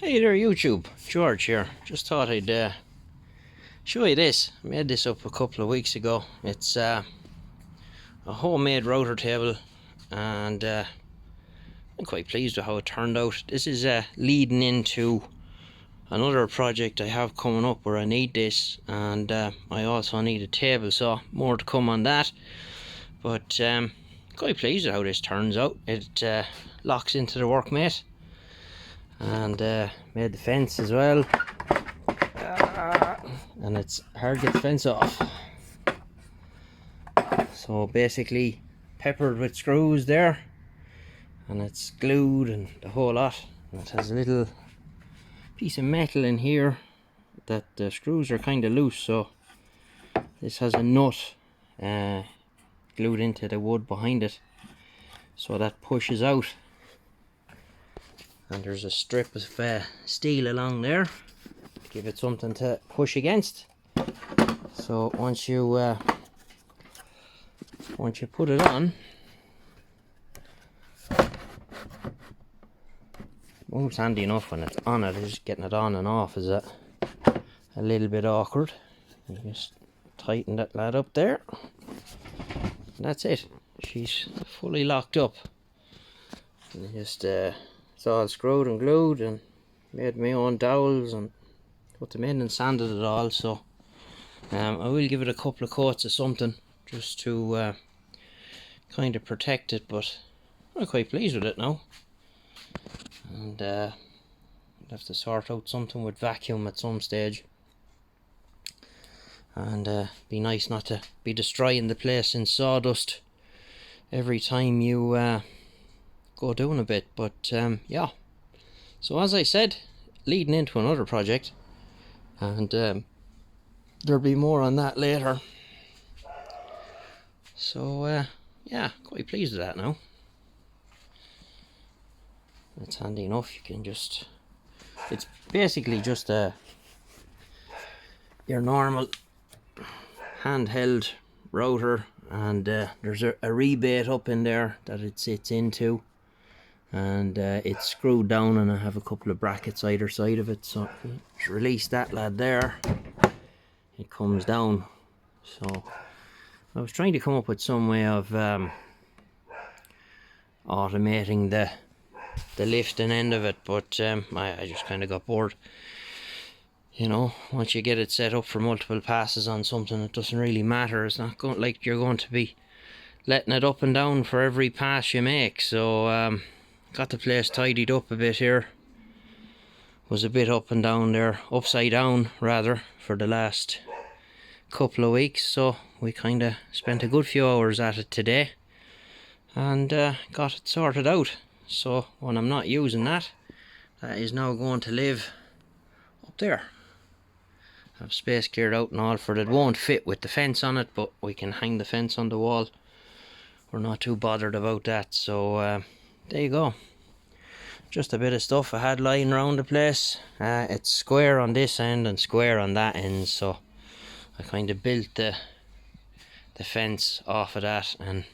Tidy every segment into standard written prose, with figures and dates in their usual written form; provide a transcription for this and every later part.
Hey there YouTube, George here. Just thought I'd show you this. I made this up a couple of weeks ago. It's a homemade router table, and I'm quite pleased with how it turned out. This is leading into another project I have coming up where I need this, and I also need a table, so more to come on that. But quite pleased with how this turns out. It locks into the workmate, and made the fence as well, and it's hard to get the fence off. So basically peppered with screws there, and it's glued and the whole lot. And it has a little piece of metal in here that the screws are kind of loose, so this has a nut glued into the wood behind it, so that pushes out. And there's a strip of steel along there to give it something to push against. So once you put it on, moves handy enough when it's on it. Just getting it on and off is a little bit awkward. You just tighten that lad up there, and that's it. She's fully locked up. And just it's all screwed and glued, and made my own dowels and put them in and sanded it all. So I will give it a couple of coats of something just to kind of protect it, but I'm quite pleased with it now. And I'll have to sort out something with vacuum at some stage, and be nice not to be destroying the place in sawdust every time you go down a bit. But yeah, so as I said, leading into another project, and there'll be more on that later. So yeah, quite pleased with that now. It's handy enough. You can just, it's basically just your normal handheld router, and there's a rebate up in there that it sits into, and it's screwed down, and I have a couple of brackets either side of it. So just release that lad there, it comes down. So I was trying to come up with some way of automating the lifting end of it, but I just kind of got bored. You know, once you get it set up for multiple passes on something, it doesn't really matter. It's not going like you're going to be letting it up and down for every pass you make. So got the place tidied up a bit here. Was a bit up and down there, upside down rather, for the last couple of weeks. So we kind of spent a good few hours at it today, and got it sorted out. So when I'm not using that, that is now going to live up there. I have space cleared out and all for it. It won't fit with the fence on it, but we can hang the fence on the wall. We're not too bothered about that. So there you go. Just a bit of stuff I had lying around the place. It's square on this end and square on that end, so I kind of built the fence off of that and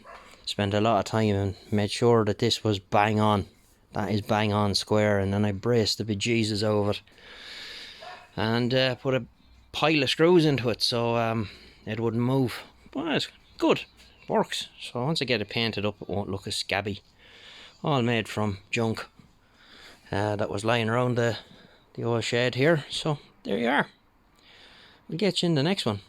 spent a lot of time and made sure that this was bang on. That is bang on square, and then I braced the bejesus over it and put a pile of screws into it so it wouldn't move. But it's good, it works. So once I get it painted up, it won't look as scabby. All made from junk that was lying around the old shed here. So there you are. We'll get you in the next one.